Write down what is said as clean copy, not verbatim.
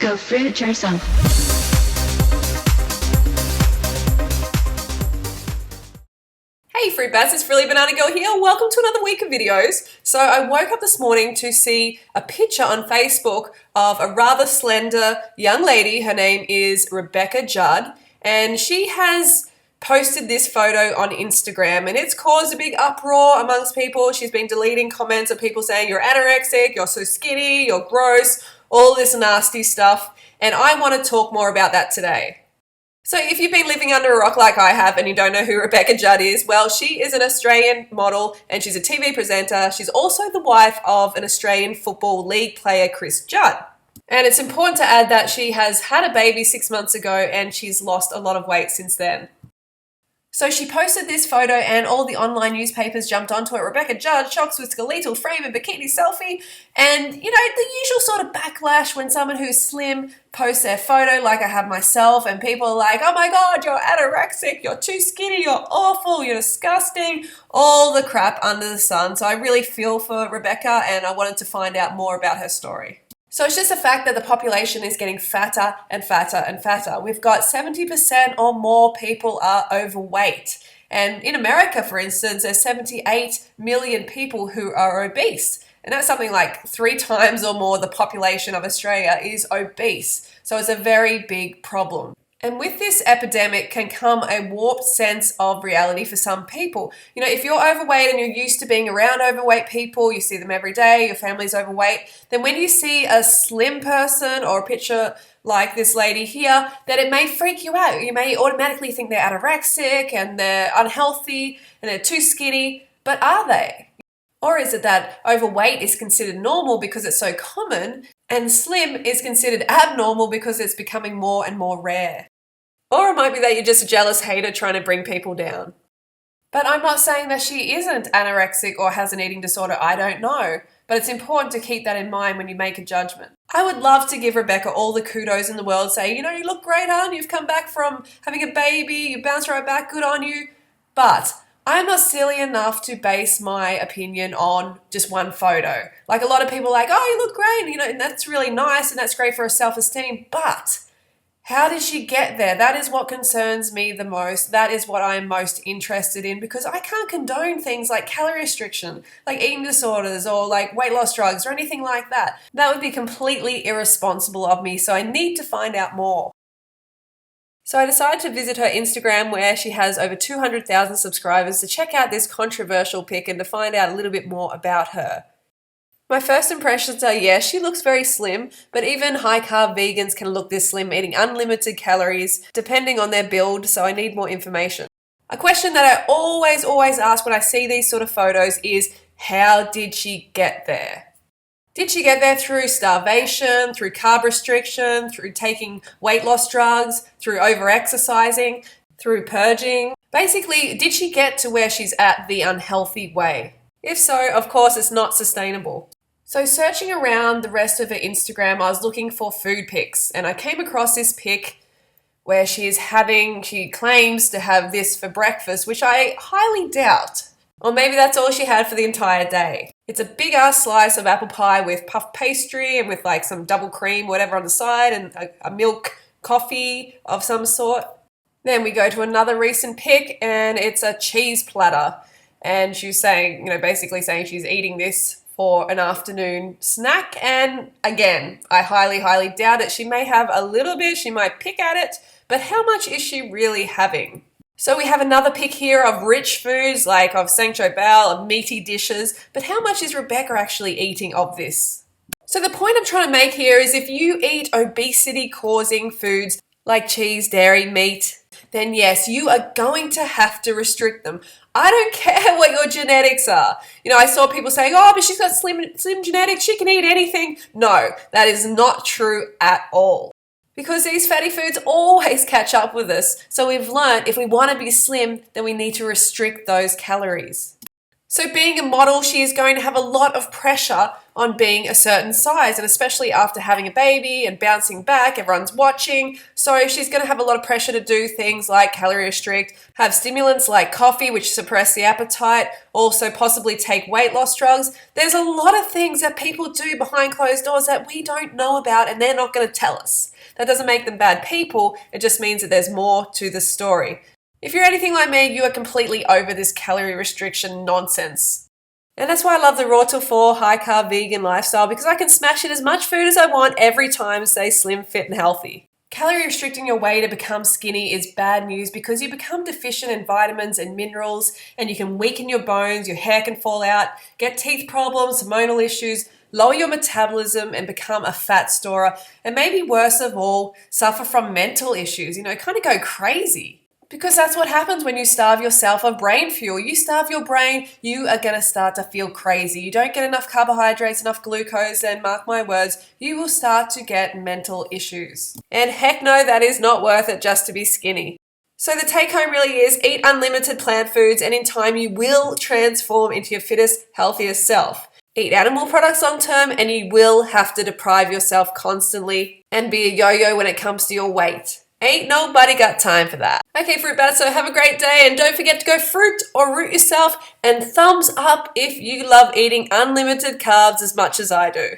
Go fruit yourself. Hey Fruit Bats, it's Freelee BananaGirl here. Welcome to another week of videos. So I woke up this morning to see a picture on Facebook of a rather slender young lady. Her name is Rebecca Judd, and she has posted this photo on Instagram, and it's caused a big uproar amongst people. She's been deleting comments of people saying you're anorexic, you're so skinny, you're gross, all this nasty stuff, and I want to talk more about that today. So if you've been living under a rock like I have and you don't know who Rebecca Judd is, well, she is an Australian model and she's a TV presenter. She's also the wife of an Australian Football League player, Chris Judd. And it's important to add that she has had a baby 6 months ago and she's lost a lot of weight since then. So she posted this photo and all the online newspapers jumped onto it. Rebecca Judd shocks with skeletal frame and bikini selfie. And, you know, the usual sort of backlash when someone who's slim posts their photo like I have myself, and people are like, oh my God, you're anorexic, you're too skinny, you're awful, you're disgusting, all the crap under the sun. So I really feel for Rebecca and I wanted to find out more about her story. So it's just a fact that the population is getting fatter and fatter and fatter. We've got 70% or more people are overweight. And in America, for instance, there's 78 million people who are obese. And that's something like 3 times or more the population of Australia is obese. So it's a very big problem. And with this epidemic can come a warped sense of reality for some people. You know, if you're overweight and you're used to being around overweight people, you see them every day, your family's overweight, then when you see a slim person or a picture like this lady here, then it may freak you out. You may automatically think they're anorexic and they're unhealthy and they're too skinny, but are they? Or is it that overweight is considered normal because it's so common and slim is considered abnormal because it's becoming more and more rare? Or it might be that you're just a jealous hater trying to bring people down. But I'm not saying that she isn't anorexic or has an eating disorder, I don't know. But it's important to keep that in mind when you make a judgment. I would love to give Rebecca all the kudos in the world, say, you know, you look great, hon, you've come back from having a baby, you bounced right back, good on you. But I'm not silly enough to base my opinion on just one photo. Like a lot of people are like, oh, you look great, you know, and that's really nice and that's great for her self-esteem. But how did she get there? That is what concerns me the most. That is what I'm most interested in, because I can't condone things like calorie restriction, like eating disorders or like weight loss drugs or anything like that. That would be completely irresponsible of me. So I need to find out more. So I decided to visit her Instagram, where she has over 200,000 subscribers, to check out this controversial pic and to find out a little bit more about her. My first impressions are, yes, she looks very slim, but even high-carb vegans can look this slim, eating unlimited calories, depending on their build, so I need more information. A question that I always ask when I see these sort of photos is, how did she get there? Did she get there through starvation, through carb restriction, through taking weight loss drugs, through over-exercising, through purging? Basically, did she get to where she's at the unhealthy way? If so, of course, it's not sustainable. So searching around the rest of her Instagram, I was looking for food pics, and I came across this pic where she claims to have this for breakfast, which I highly doubt. Or maybe that's all she had for the entire day. It's a big ass slice of apple pie with puff pastry and with like some double cream, whatever on the side, and a milk coffee of some sort. Then we go to another recent pic and it's a cheese platter. And she's saying, you know, basically saying she's eating this for an afternoon snack. And again, I highly doubt it. She may have a little bit, she might pick at it, but how much is she really having? So we have another pic here of rich foods, like of Sancho Bell, of meaty dishes, but how much is Rebecca actually eating of this? So the point I'm trying to make here is, if you eat obesity-causing foods like cheese, dairy, meat, then yes, you are going to have to restrict them. I don't care what your genetics are. You know, I saw people saying, oh, but she's got slim genetics, she can eat anything. No, that is not true at all. Because these fatty foods always catch up with us. So we've learned if we want to be slim, then we need to restrict those calories. So being a model, she is going to have a lot of pressure on being a certain size, and especially after having a baby and bouncing back, everyone's watching. So she's going to have a lot of pressure to do things like calorie restrict, have stimulants like coffee, which suppress the appetite, also possibly take weight loss drugs. There's a lot of things that people do behind closed doors that we don't know about, and they're not going to tell us. That doesn't make them bad people. It just means that there's more to the story. If you're anything like me, you are completely over this calorie restriction nonsense. And that's why I love the raw till 4 high carb vegan lifestyle, because I can smash in as much food as I want every time to stay slim, fit, and healthy. Calorie restricting your way to become skinny is bad news because you become deficient in vitamins and minerals, and you can weaken your bones, your hair can fall out, get teeth problems, hormonal issues, lower your metabolism and become a fat storer, and maybe worse of all, suffer from mental issues, kind of go crazy. Because that's what happens when you starve yourself of brain fuel. You starve your brain, you are going to start to feel crazy. You don't get enough carbohydrates, enough glucose, and mark my words, you will start to get mental issues. And heck no, that is not worth it just to be skinny. So the take home really is eat unlimited plant foods, and in time you will transform into your fittest, healthiest self. Eat animal products long term, and you will have to deprive yourself constantly and be a yo-yo when it comes to your weight. Ain't nobody got time for that. Okay, fruit bats, so have a great day, and don't forget to go fruit or root yourself, and thumbs up if you love eating unlimited carbs as much as I do.